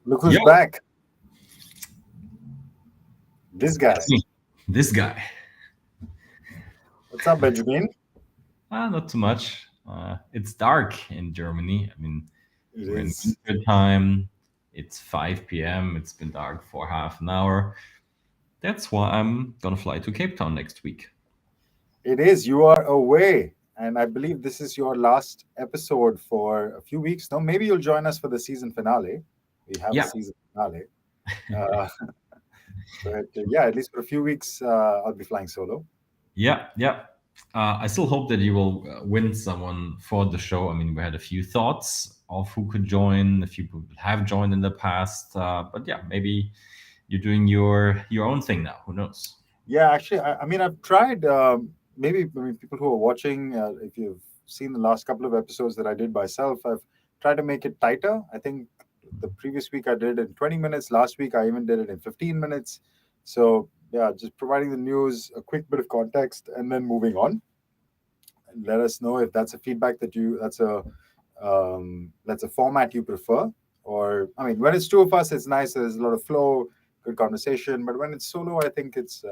Look who's Yo. back. This guy. That's me. This guy. What's up, Benjamin? Not too much. It's dark in Germany. I mean, It we're in is. winter time. It's 5 p.m. It's been dark for half an hour. That's why I'm gonna fly to Cape Town next week. It is. You are away. And I believe this is your last episode for a few weeks. No, maybe you'll join us for the season finale. We have Yeah. a season finale. But yeah, at least for a few weeks, I'll be flying solo. Yeah. I still hope that you will win someone for the show. I mean, we had a few thoughts of who could join. A few people have joined in the past, but yeah, maybe you're doing your own thing now. Who knows? Yeah, actually, I mean, I've tried. Maybe people who are watching, if you've seen the last couple of episodes that I did myself, I've tried to make it tighter. I think the previous week I did it in 20 minutes. Last week I even did it in 15 minutes. So yeah, just providing the news, a quick bit of context, and then moving on. And let us know if that's a feedback that's a format you prefer. Or I mean, when it's two of us, it's nice. There's a lot of flow, good conversation. But when it's solo, I think it's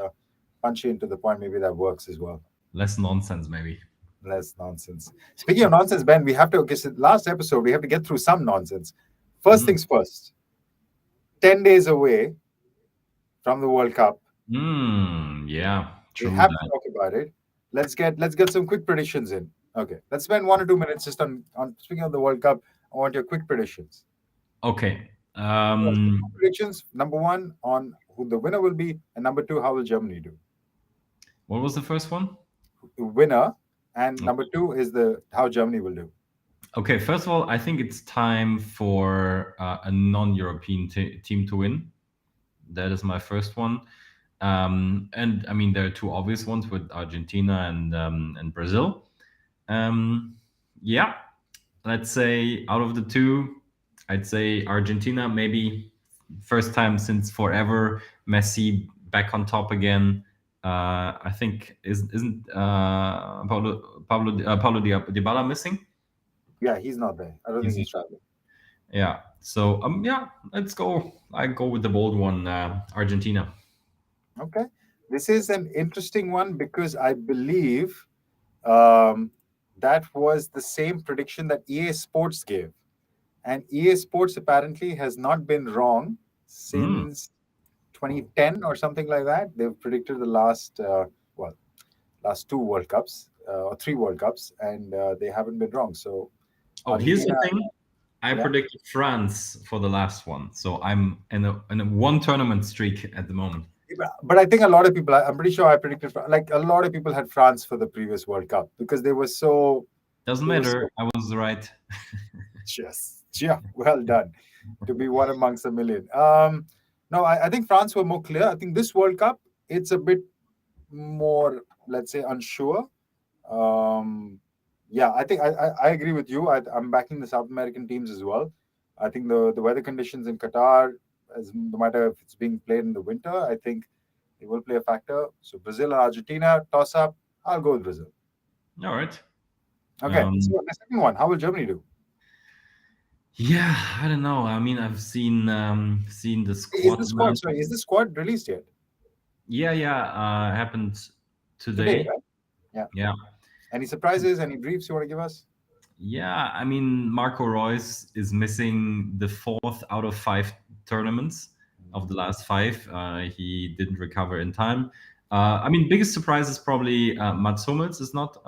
punchy and to the point. Maybe that works as well. Less nonsense, maybe. Less nonsense. Speaking of nonsense, Ben, we have to. Okay, so last episode we have to get through some nonsense. First things first. 10 days away from the World Cup. Yeah. True. We have to talk about it. Let's get some quick predictions in. Okay, let's spend 1 or 2 minutes just on speaking of the World Cup. I want your quick predictions. Okay. Predictions. Number one on who the winner will be, and number two, how will Germany do? What was the first one? The winner, and number two is the how Germany will do. Okay, first of all, I think it's time for a non-European team to win. That is my first one. And I mean, there are two obvious ones with Argentina and Brazil. Yeah, let's say out of the two, I'd say Argentina, maybe first time since forever. Messi back on top again. I think isn't Paulo Dybala missing? Yeah, he's not there. I don't think he's traveling. Yeah. So yeah, let's go. I go with the bold one, Argentina. Okay, this is an interesting one because I believe that was the same prediction that EA Sports gave, and EA Sports apparently has not been wrong since 2010 or something like that. They've predicted the last two World Cups or three World Cups, and they haven't been wrong. So, Here's the thing. I Yeah. predicted France for the last one, so I'm in a one tournament streak at the moment. But I think a lot of people, I'm pretty sure I predicted, like a lot of people had France for the previous World Cup because they were so. Doesn't matter. I was right. Yes, yeah, well done. To be one amongst a million. No, I think France were more clear. I think this World Cup, it's a bit more, let's say, unsure. Yeah, I think I agree with you. I'm backing the South American teams as well. I think the weather conditions in Qatar, no matter if it's being played in the winter, I think they will play a factor. So Brazil and Argentina, toss up. I'll go with Brazil. All right. Okay, so the second one, how will Germany do? Yeah, I don't know. I mean, I've seen the squad. Is the squad released yet? Yeah. Happened today. Right? Yeah. Any surprises? Any briefs you want to give us? Yeah, I mean, Marco Reus is missing the 4th out of 5 tournaments of the last 5. He didn't recover in time. I mean, biggest surprise is probably Mats Hummels is not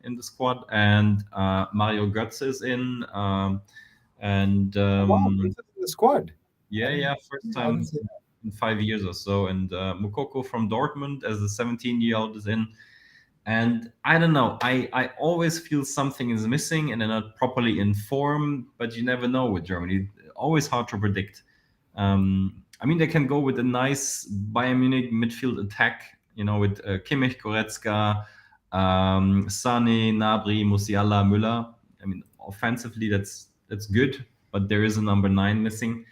in the squad, and Mario Götze is in. Wow, he's in the squad. Yeah, first time in 5 years or so. And Mukoko from Dortmund as a 17-year-old is in. And I don't know, I always feel something is missing and they're not properly informed, but you never know with Germany. Always hard to predict. I mean, they can go with a nice Bayern Munich midfield attack, with Kimmich, Goretzka, Sané, Gnabry, Musiala, Müller. I mean, offensively, that's good, but there is a number 9 missing.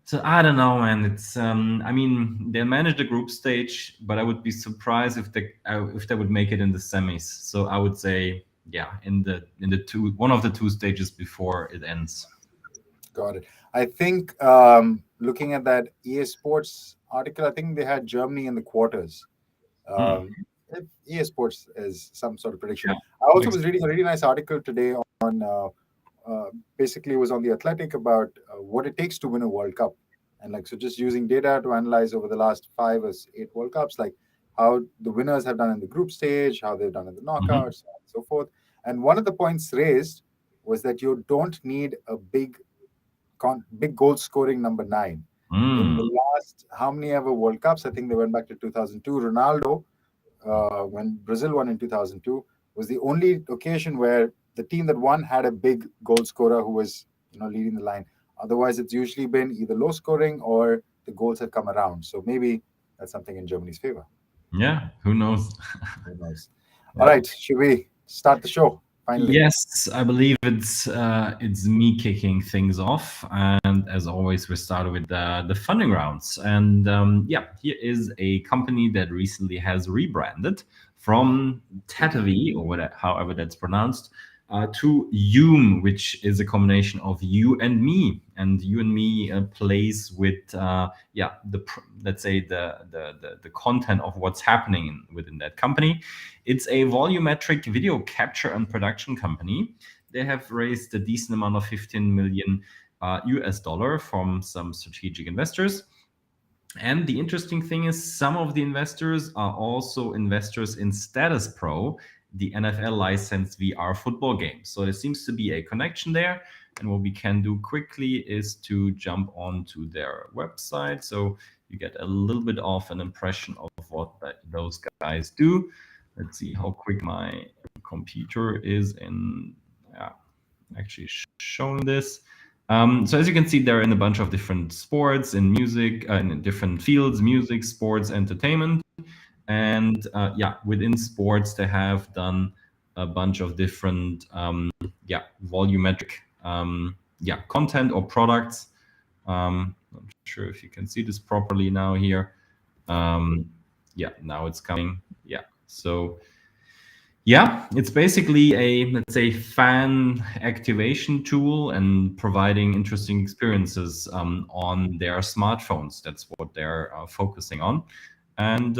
So I don't know, man. It's I mean, they managed the group stage, but I would be surprised if they would make it in the semis. So I would say, yeah, in the one of the 2 stages before it ends. Got it. I think looking at that EA Sports article, I think they had Germany in the quarters. If EA Sports is some sort of prediction. Yeah. I also was reading a really nice article today on basically it was on the Athletic about what it takes to win a World Cup, and like so just using data to analyze over the last 5 or 8 World Cups, like how the winners have done in the group stage, how they've done in the knockouts, and so forth. And one of the points raised was that you don't need a big goal scoring number 9. In the last how many ever World Cups, I think they went back to 2002. Ronaldo, when Brazil won in 2002, was the only occasion where the team that won had a big goal scorer who was leading the line. Otherwise, it's usually been either low scoring or the goals have come around. So maybe that's something in Germany's favor. Yeah, who knows? Who knows? All right, should we start the show? Finally. Yes, I believe it's me kicking things off, and as always, we start with the funding rounds. And here is a company that recently has rebranded from Tatavi, or whatever, however that's pronounced, to Yoom, which is a combination of you and me. And you and me plays with let's say the content of what's happening within that company. It's a volumetric video capture and production company. They have raised a decent amount of 15 million US dollar from some strategic investors. And the interesting thing is some of the investors are also investors in Status Pro, the NFL licensed VR football game. So there seems to be a connection there. And what we can do quickly is to jump onto their website. So you get a little bit of an impression of what those guys do. Let's see how quick my computer is in actually showing this. So as you can see, they're in a bunch of different sports and music, in different fields, music, sports, entertainment. And within sports, they have done a bunch of different volumetric content or products. I'm not sure if you can see this properly now here. Now it's coming. So it's basically a, let's say, fan activation tool and providing interesting experiences on their smartphones. That's what they're focusing on. And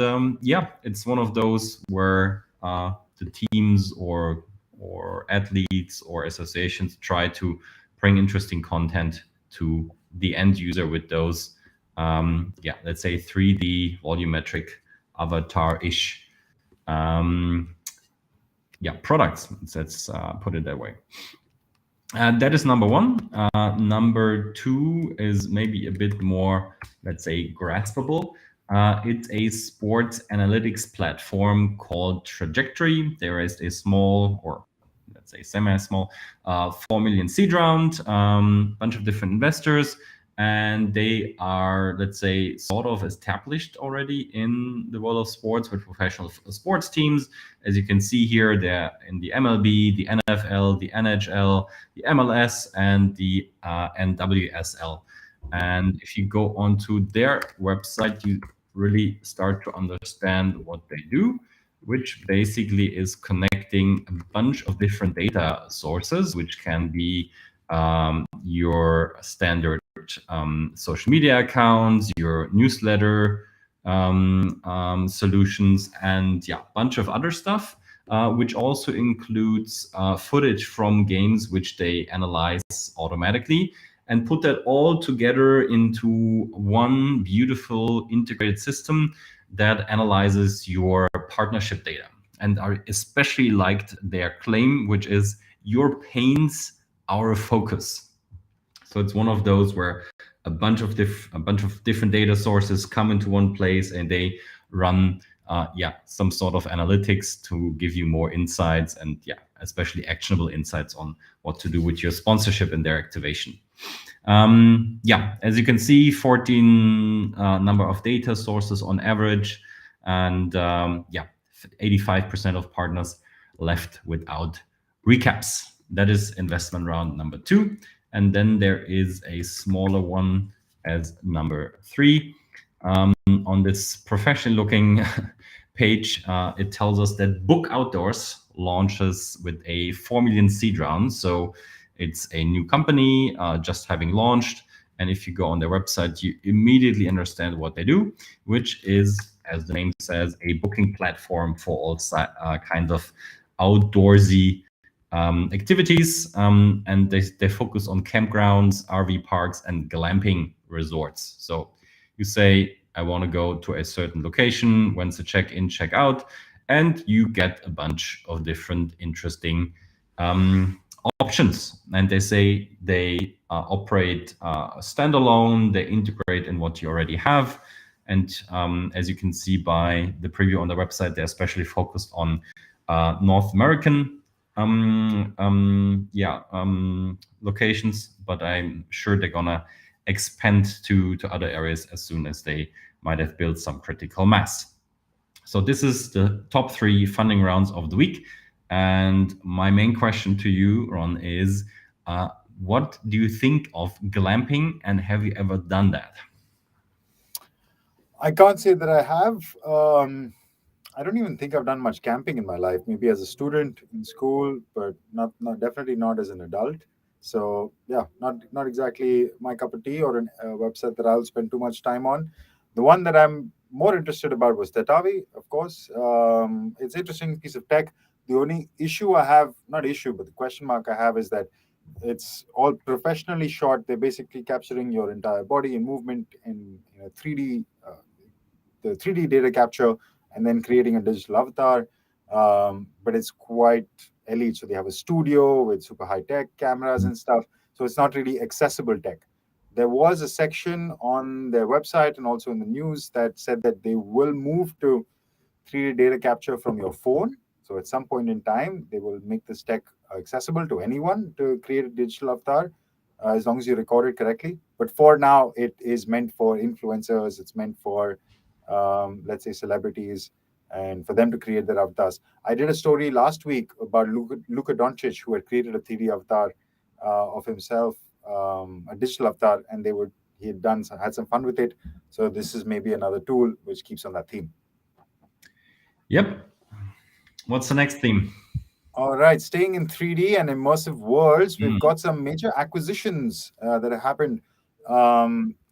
it's one of those where the teams or athletes or associations try to bring interesting content to the end user with those, let's say 3D volumetric avatar-ish products. Let's put it that way. That is number 1. Number 2 is maybe a bit more, let's say, graspable. It's a sports analytics platform called Trajectory. There is a small, or let's say semi-small, 4 million seed round, bunch of different investors. And they are, let's say, sort of established already in the world of sports with professional sports teams. As you can see here, they're in the MLB, the NFL, the NHL, the MLS, and the NWSL. And if you go onto their website, you really start to understand what they do, which basically is connecting a bunch of different data sources, which can be your standard social media accounts, your newsletter solutions, and a bunch of other stuff, which also includes footage from games which they analyze automatically and put that all together into one beautiful integrated system that analyzes your partnership data. And I especially liked their claim, which is your pains, our focus. So it's one of those where a bunch of different data sources come into one place and they run some sort of analytics to give you more insights and especially actionable insights on what to do with your sponsorship and their activation. Yeah, as you can see, 14 number of data sources on average, and yeah, 85% of partners left without recaps. That is investment round number 2. And then there is a smaller one as number 3. On this professional looking page, it tells us that BookOutdoors launches with a 4 million seed round. So it's a new company just having launched. And if you go on their website, you immediately understand what they do, which is, as the name says, a booking platform for all kinds of outdoorsy activities. And they focus on campgrounds, RV parks, and glamping resorts. So you say, I want to go to a certain location, when's the check-in, check-out, and you get a bunch of different interesting options. And they say they operate standalone, they integrate in what you already have. And as you can see by the preview on the website, they're especially focused on North American locations, but I'm sure they're gonna expand to other areas as soon as they might have built some critical mass. So this is the top 3 funding rounds of the week. And my main question to you, Ron, is what do you think of glamping, and have you ever done that? I can't say that I have. I don't even think I've done much camping in my life. Maybe as a student in school, but not definitely not as an adult. So yeah, not exactly my cup of tea, or a website that I'll spend too much time on. The one that I'm more interested about was Tetavi, of course. It's an interesting piece of tech. The only issue I have, not issue, but the question mark I have is that it's all professionally shot. They're basically capturing your entire body and movement in 3D, the 3D data capture, and then creating a digital avatar. But it's quite elite. So they have a studio with super high tech cameras and stuff. So it's not really accessible tech. There was a section on their website and also in the news that said that they will move to 3D data capture from your phone. So at some point in time, they will make this tech accessible to anyone to create a digital avatar, as long as you record it correctly. But for now, it is meant for influencers. It's meant for, let's say, celebrities, and for them to create their avatars. I did a story last week about Luka Doncic, who had created a 3D avatar of himself, a digital avatar, and he had some fun with it. So this is maybe another tool which keeps on that theme. Yep. What's the next theme? All right, staying in 3D and immersive worlds, we've got some major acquisitions that have happened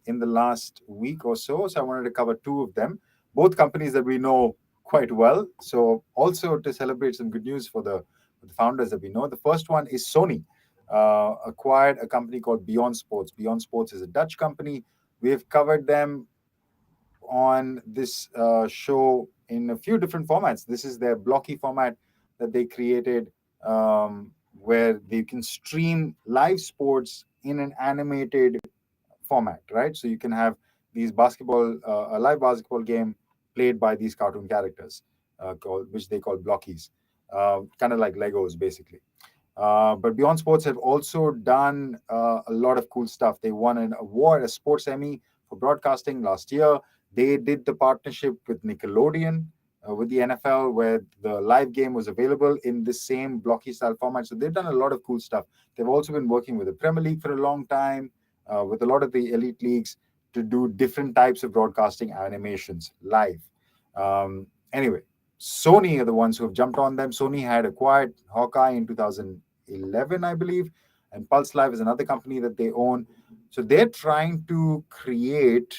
in the last week or so. So I wanted to cover 2 of them, both companies that we know quite well. So also to celebrate some good news for the founders that we know. The first one is Sony acquired a company called BeyondSports. BeyondSports is a Dutch company. We have covered them on this show in a few different formats. This is their blocky format that they created, where they can stream live sports in an animated format, right? So you can have these a live basketball game played by these cartoon characters, which they call blockies, kind of like Legos, basically. But BeyondSports have also done a lot of cool stuff. They won an award, a Sports Emmy for broadcasting last year. They did the partnership with Nickelodeon, with the NFL, where the live game was available in the same blocky style format. So they've done a lot of cool stuff. They've also been working with the Premier League for a long time, with a lot of the elite leagues, to do different types of broadcasting animations live. Anyway, Sony are the ones who have jumped on them. Sony had acquired Hawkeye in 2011, I believe, and Pulse Live is another company that they own. So they're trying to create,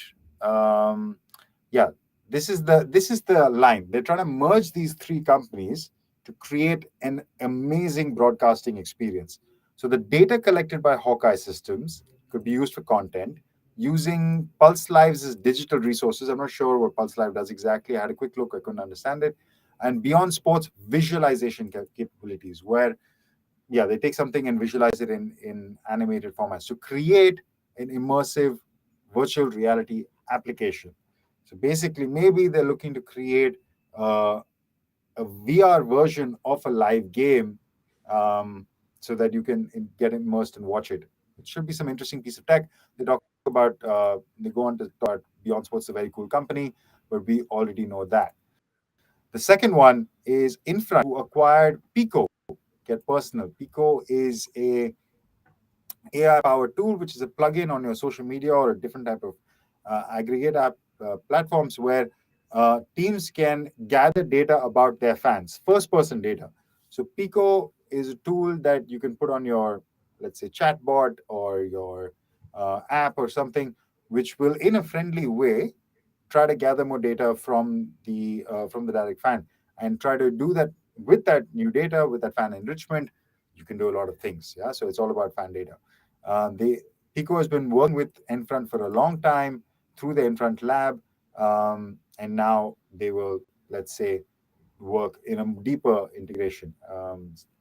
this is the line. They're trying to merge these 3 companies to create an amazing broadcasting experience. So the data collected by Hawkeye Systems could be used for content using Pulse Live's digital resources. I'm not sure what Pulse Live does exactly. I had a quick look. I couldn't understand it. And BeyondSports visualization capabilities, where, they take something and visualize it in animated formats to create an immersive virtual reality application. So basically, maybe they're looking to create a VR version of a live game so that you can get immersed and watch it. It should be some interesting piece of tech. They talk about, they go on to talk about BeyondSports, a very cool company, but we already know that. The second one is Infront, who acquired Pico. Get personal. Pico is a AI-powered tool, which is a plugin on your social media or a different type of aggregate app platforms where teams can gather data about their fans, first-person data. So Pico is a tool that you can put on your, let's say, chatbot or your app or something, which will, in a friendly way, try to gather more data from the direct fan and try to do that with that new data, with that fan enrichment. You can do a lot of things. Yeah, so it's all about fan data. The Pico has been working with Infront for a long time through the Infront lab, and now they will, let's say, work in a deeper integration.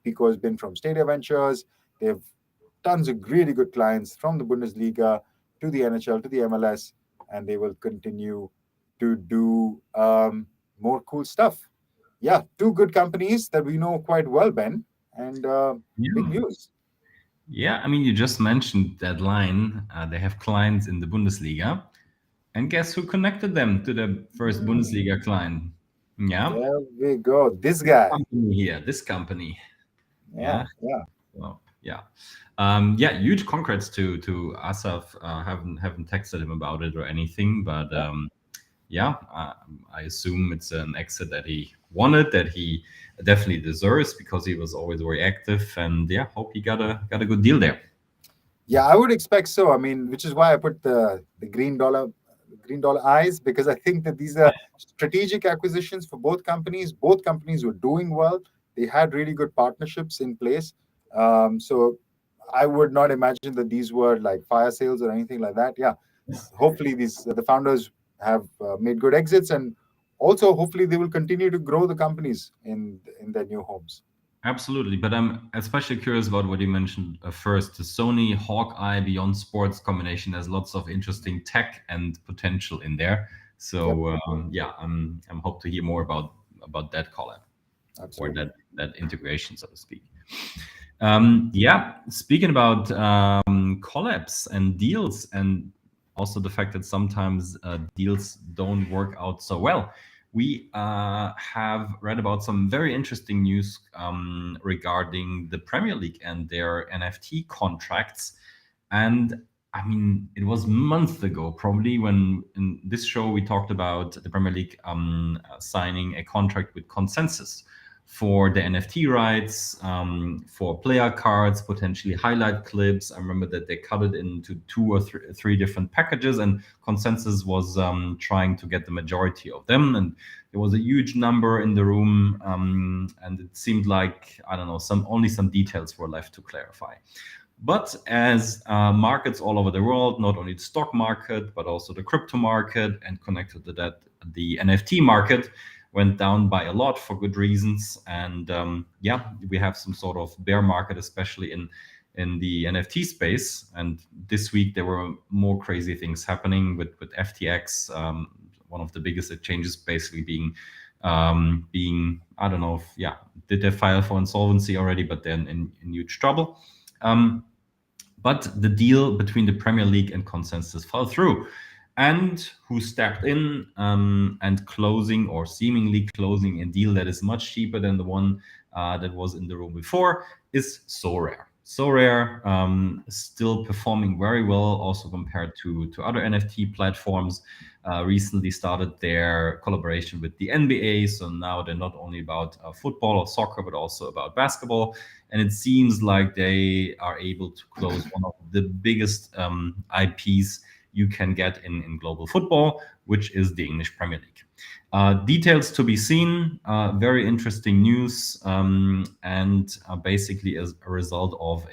Pico has been from Stadia Ventures. They have tons of really good clients from the Bundesliga to the NHL to the MLS, and they will continue to do more cool stuff. Yeah, two good companies that we know quite well, Ben, and big Yeah. news. Yeah, I mean, you just mentioned that line. They have clients in the Bundesliga. And guess who connected them to the first Bundesliga client? Yeah, There we go. This guy. company here, this company. Yeah, Yeah. yeah. Well, yeah. Yeah, huge congrats to Asaf. Haven't texted him about it or anything, but yeah, I assume it's an exit that he wanted, that he definitely deserves because he was always very active, and yeah, hope he got a good deal there. Yeah, I would expect so. I mean, which is why I put the green dollar eyes, because I think that these are strategic acquisitions for both companies. Both companies were doing well. They had really good partnerships in place. So I would not imagine that these were like fire sales or anything like that. Yeah, hopefully these the founders have made good exits, and also hopefully they will continue to grow the companies in their new homes. Absolutely, but I'm especially curious about what you mentioned first. The Sony Hawkeye Beyond Sports combination has lots of interesting tech and potential in there. Yep, So yeah, I'm hope to hear more about that collab or absolutely. that integration, so to speak. Yeah, speaking about collabs and deals, and also the fact that sometimes deals don't work out so well. We have read about some very interesting news regarding the Premier League and their NFT contracts. And I mean, it was months ago, probably, when in this show we talked about the Premier League signing a contract with Consensys for the NFT rights, for player cards, potentially highlight clips. I remember that they cut it into two or three different packages, and Consensys was trying to get the majority of them. And there was a huge number in the room, and it seemed like, I don't know, only some details were left to clarify. But as markets all over the world, not only the stock market, but also the crypto market, and connected to that, the NFT market went down by a lot for good reasons. And yeah, we have some sort of bear market, especially in the NFT space. And this week there were more crazy things happening with FTX, one of the biggest exchanges, basically being I don't know if, yeah, did they file for insolvency already, but then in huge trouble. But the deal between the Premier League and Consensys fell through. And who stepped in and closing, or seemingly closing, a deal that is much cheaper than the one that was in the room before is Sorare. Sorare still performing very well, also compared to other NFT platforms. Recently started their collaboration with the NBA, so now they're not only about football or soccer, but also about basketball. And it seems like they are able to close one of the biggest IPs you can get in global football, which is the English Premier League. Details to be seen. Very interesting news, and basically as a result of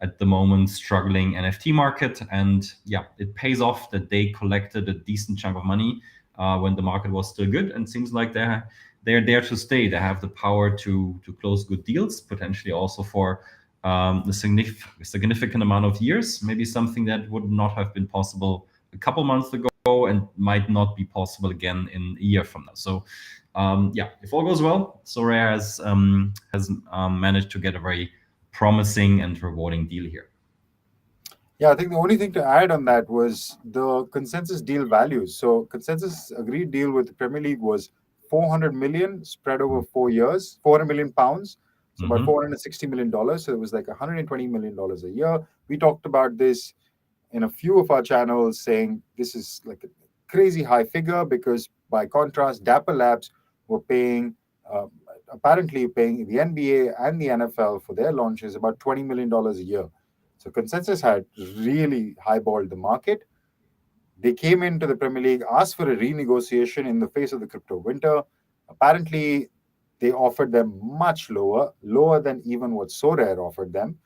at the moment, struggling NFT market. And yeah, it pays off that they collected a decent chunk of money when the market was still good, and seems like they're there to stay. They have the power to close good deals, potentially also for a significant amount of years, maybe something that would not have been possible a couple months ago, and might not be possible again in a year from now. So yeah, if all goes well, Sorare has managed to get a very promising and rewarding deal here. Yeah, I think the only thing to add on that was the Consensys deal values. So Consensys agreed deal with the Premier League was 400 million spread over 4 years, 400 million pounds, so about $460 million. So it was like $120 million a year. We talked about this in a few of our channels, saying this is like a crazy high figure because, by contrast, Dapper Labs were apparently paying the NBA and the NFL for their launches about $20 million a year. So Consensys had really highballed the market. They came into the Premier League, asked for a renegotiation in the face of the crypto winter. Apparently, they offered them much lower than even what Sorare offered them.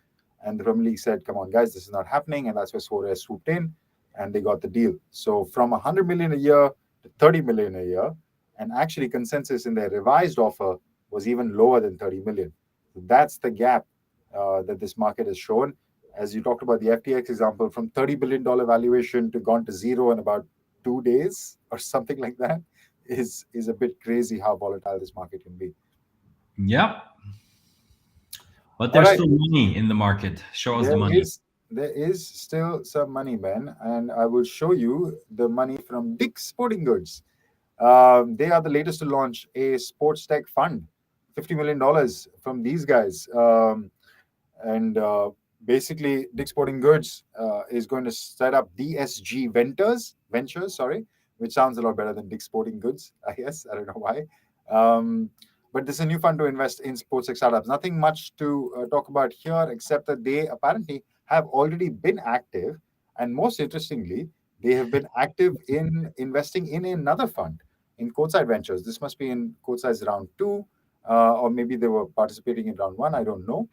And the Premier League said, come on, guys, this is not happening. And that's where Sorare swooped in and they got the deal. So from 100 million a year to 30 million a year. And actually, Consensys in their revised offer was even lower than 30 million. So that's the gap that this market has shown. As you talked about the FTX example, from $30 billion valuation to gone to zero in about 2 days or something like that is a bit crazy how volatile this market can be. Yeah. But there's still money in the market. Show us the money. There is still some money, Ben, and I will show you the money from Dick's Sporting Goods. They are the latest to launch a SportsTech fund, $50 million from these guys. And basically, Dick's Sporting Goods is going to set up DSG Ventures, which sounds a lot better than Dick's Sporting Goods, I guess. I don't know why. But this is a new fund to invest in sports tech startups. Nothing much to talk about here, except that they apparently have already been active. And most interestingly, they have been active in investing in another fund, in Courtside Ventures. This must be in Courtside's round 2, or maybe they were participating in round 1. I don't know.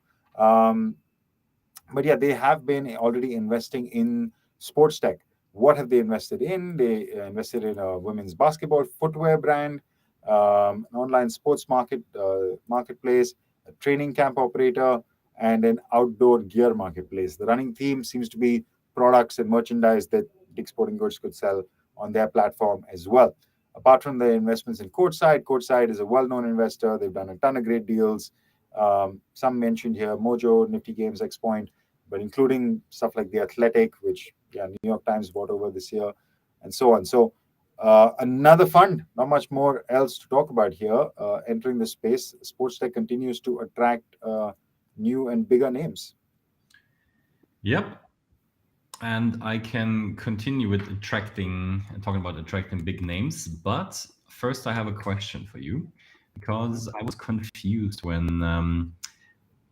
But yeah, they have been already investing in sports tech. What have they invested in? They invested in a women's basketball footwear brand, an online sports marketplace, a training camp operator, and an outdoor gear marketplace. The running theme seems to be products and merchandise that Dick's Sporting Goods could sell on their platform as well. Apart from the investments in Courtside is a well-known investor. They've done a ton of great deals. Some mentioned here, Mojo, Nifty Games, Xpoint, but including stuff like The Athletic, which New York Times bought over this year, and so on. So another fund, not much more else to talk about here. Entering the space, SportsTech continues to attract new and bigger names. Yep. And I can continue with talking about attracting big names. But first, I have a question for you, because I was confused when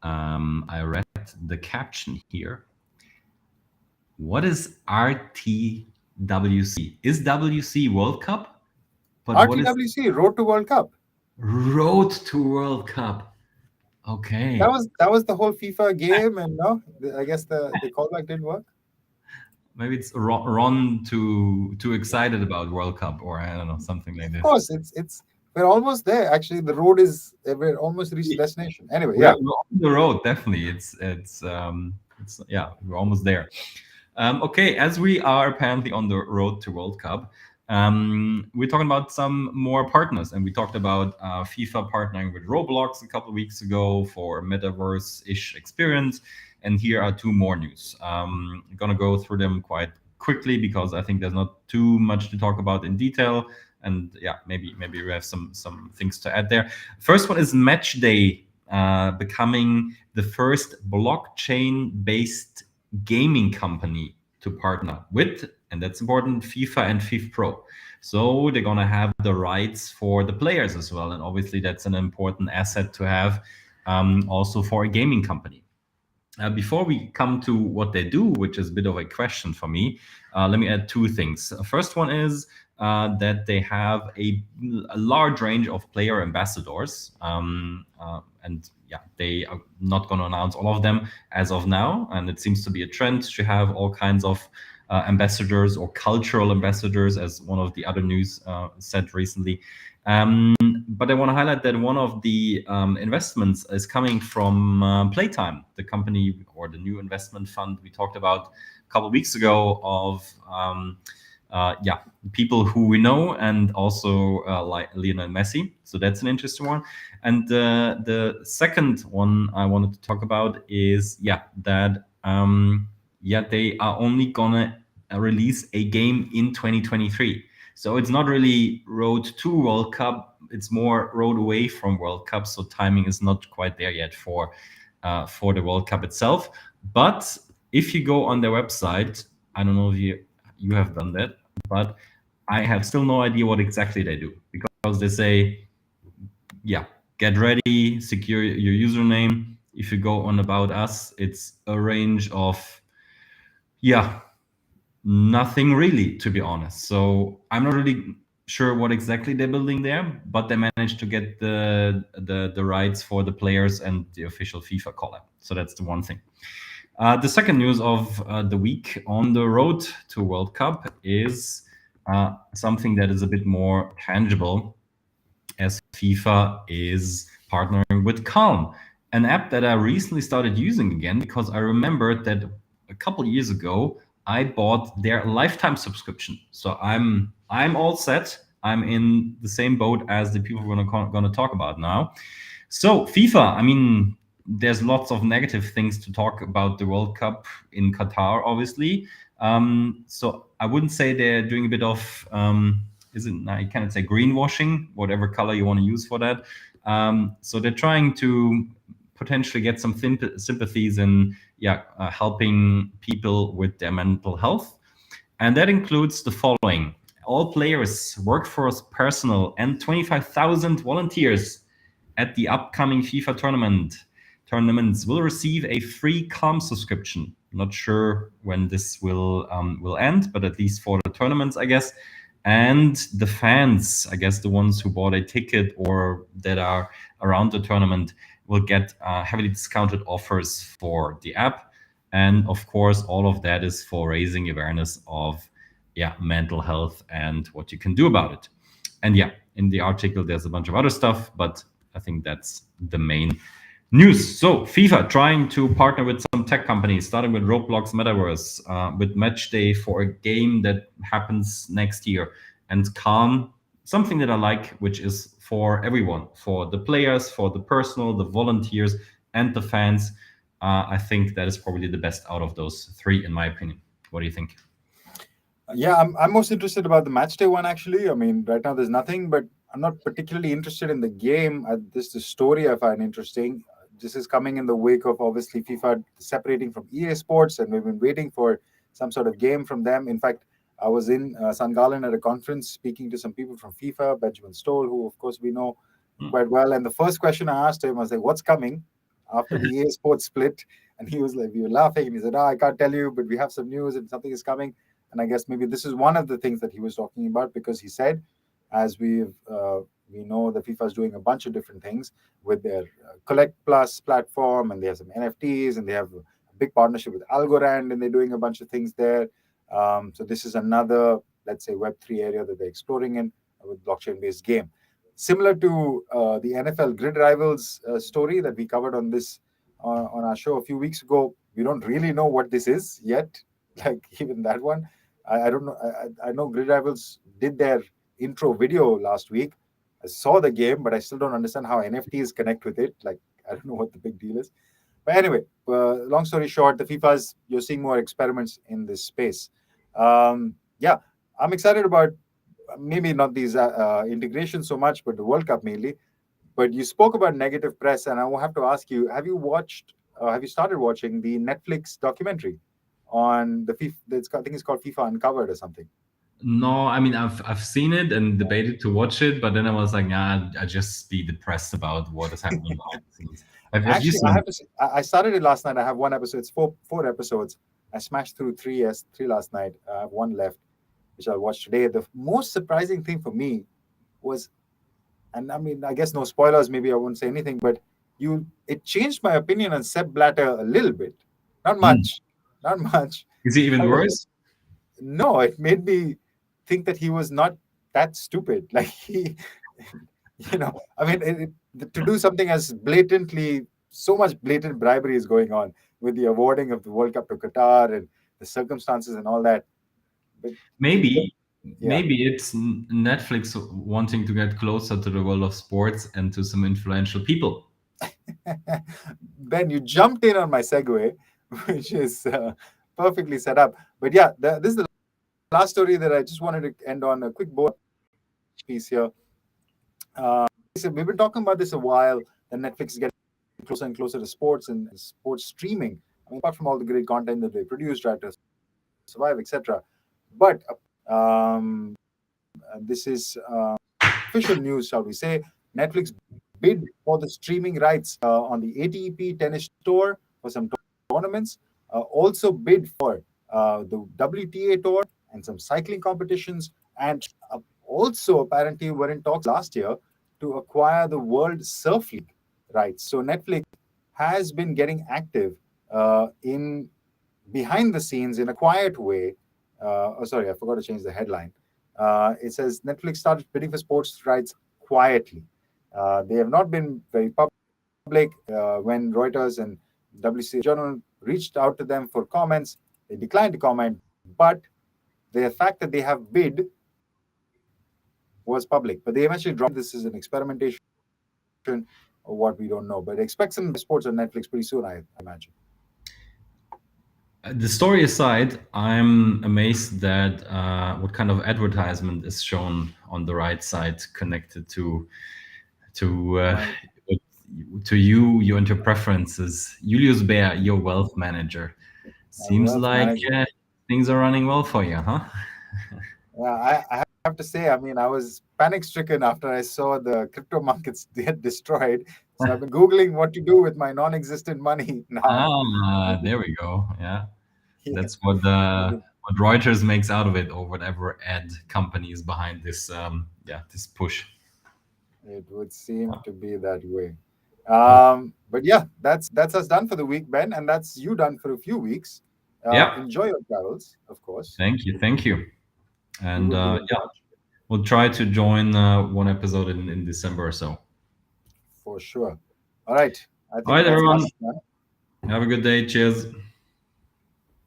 I read the caption here. What is RTWC? Is WC World Cup? But RTWC, Road to World Cup. Road to World Cup. Okay. That was the whole FIFA game, and no, I guess the callback didn't work. Maybe it's Ron too excited about World Cup, or I don't know, something like this. Of course, it's we're almost there. Actually, the road is we're almost reached the destination. Anyway, we're on the road, definitely. It's yeah, we're almost there. Okay, as we are apparently on the road to World Cup, we're talking about some more partners, and we talked about FIFA partnering with Roblox a couple of weeks ago for metaverse-ish experience. And here are 2 more news. I'm going to go through them quite quickly because I think there's not too much to talk about in detail. And yeah, maybe we have some things to add there. First one is Matchday becoming the first blockchain-based gaming company to partner with, and that's important, FIFA and FIFA Pro. So they're going to have the rights for the players as well. And obviously that's an important asset to have also for a gaming company. Before we come to what they do, which is a bit of a question for me, let me add 2 things. First one is that they have a large range of player ambassadors. And yeah, they are not going to announce all of them as of now. And it seems to be a trend to have all kinds of ambassadors or cultural ambassadors, as one of the other news said recently. But I want to highlight that one of the investments is coming from Playtime, the company or the new investment fund we talked about a couple of weeks ago of yeah, people who we know, and also like Lionel Messi. So that's an interesting one. And the second one I wanted to talk about is that they are only gonna release a game in 2023. So it's not really road to World Cup; it's more road away from World Cup. So timing is not quite there yet for the World Cup itself. But if you go on their website, I don't know if you have done that, but I have still no idea what exactly they do, because they say, get ready, secure your username. If you go on About Us, it's a range of, nothing really, to be honest. So I'm not really sure what exactly they're building there, but they managed to get the rights for the players and the official FIFA collab. So that's the one thing. The second news of the week on the road to World Cup is something that is a bit more tangible, as FIFA is partnering with Calm, an app that I recently started using again because I remembered that a couple years ago I bought their lifetime subscription. So I'm all set. I'm in the same boat as the people we're gonna talk about now. So FIFA, I mean, there's lots of negative things to talk about the World Cup in Qatar, obviously. So I wouldn't say they're doing a bit of isn't I cannot say greenwashing, whatever color you want to use for that. So they're trying to potentially get some sympathies in helping people with their mental health, and that includes the following: all players, workforce personnel, and 25,000 volunteers at the upcoming FIFA tournaments will receive a free Calm subscription. Not sure when this will end, but at least for the tournaments, I guess. And the fans, I guess the ones who bought a ticket or that are around the tournament, will get heavily discounted offers for the app. And of course, all of that is for raising awareness of mental health and what you can do about it. And in the article, there's a bunch of other stuff, but I think that's the main news. So FIFA trying to partner with some tech companies, starting with Roblox Metaverse, with Matchday for a game that happens next year, and Calm, something that I like, which is for everyone, for the players, for the personnel, the volunteers, and the fans. I think that is probably the best out of those three, in my opinion. What do you think? Yeah, I'm most interested about the Matchday one, actually. I mean, right now there's nothing, but I'm not particularly interested in the game. The story I find interesting. This is coming in the wake of obviously FIFA separating from EA Sports, and we've been waiting for some sort of game from them. In fact, I was in St. Gallen at a conference speaking to some people from FIFA, Benjamin Stoll, who of course we know quite well. And the first question I asked him was like, "What's coming after the EA Sports split?" And he was like, we were laughing, and he said, "Oh, I can't tell you, but we have some news and something is coming." And I guess maybe this is one of the things that he was talking about, because he said, as we know that FIFA is doing a bunch of different things with their Collect Plus platform, and they have some NFTs, and they have a big partnership with Algorand, and they're doing a bunch of things there. So this is another, let's say, Web3 area that they're exploring in with blockchain-based game. Similar to the NFL Grid Rivals story that we covered on our show a few weeks ago, we don't really know what this is yet. Like even that one, I don't know. I know Grid Rivals did their intro video last week. I saw the game, but I still don't understand how NFTs connect with it. Like, I don't know what the big deal is. But anyway, long story short, the FIFA's, you're seeing more experiments in this space. Yeah, I'm excited about maybe not these integrations so much, but the World Cup mainly. But you spoke about negative press, and I will have to ask you: have have you started watching the Netflix documentary on the FIFA? I think it's called FIFA Uncovered or something. No, I mean I've seen it and debated to watch it, but then I was like, nah, I just be depressed about what is happening behind the scenes. Have you Actually, I seen? have to say, I started it last night. I have one episode. It's four episodes. I smashed through three last night. I have one left, which I'll watch today. The most surprising thing for me was, and I mean, I guess no spoilers. Maybe I won't say anything, but it changed my opinion on Sepp Blatter a little bit. Not Mm. much, not much. Is it even I was, worse? no, it made me think that he was not that stupid. Like I mean, to do something as blatantly, so much blatant bribery is going on with the awarding of the World Cup to Qatar and the circumstances and all that. But Maybe Yeah. maybe it's Netflix wanting to get closer to the world of sports and to some influential people. Ben, you jumped in on my segue, which is perfectly set up. But yeah, this is the last story that I just wanted to end on a quick board piece here. So we've been talking about this a while, that Netflix is getting closer and closer to sports and sports streaming. I mean, apart from all the great content that they produce, Drive to Survive, etc. But this is official news, shall we say. Netflix bid for the streaming rights on the ATP tennis tour for some tournaments, also bid for the WTA tour and some cycling competitions, and also apparently were in talks last year to acquire the World Surf League rights. So Netflix has been getting active in behind the scenes in a quiet way. Sorry, I forgot to change the headline. It says Netflix started bidding for sports rights quietly. They have not been very public. When Reuters and WC Journal reached out to them for comments, they declined to comment. But the fact that they have bid was public. But they eventually dropped this as an experimentation or what, we don't know. But expect some sports on Netflix pretty soon, I imagine. The story aside, I'm amazed that what kind of advertisement is shown on the right side connected to you and your preferences. Julius Baer, your wealth manager. Seems Wealth like management. things are running well for you, huh? Yeah, I have to say, I mean, I was panic stricken after I saw the crypto markets get destroyed. So I've been Googling what to do with my non existent money now. There we go. Yeah, Yeah, that's what Reuters makes out of it, or whatever ad company is behind this. This push. it would seem Yeah. to be that way. Oh, But yeah, that's us done for the week, Ben, and that's you done for a few weeks. yeah. Enjoy your travels, of course. Thank you. We And will be in touch we'll try to join one episode in December or so. for sure. All right. I All think right, that's everyone. us. Have a good day. Cheers.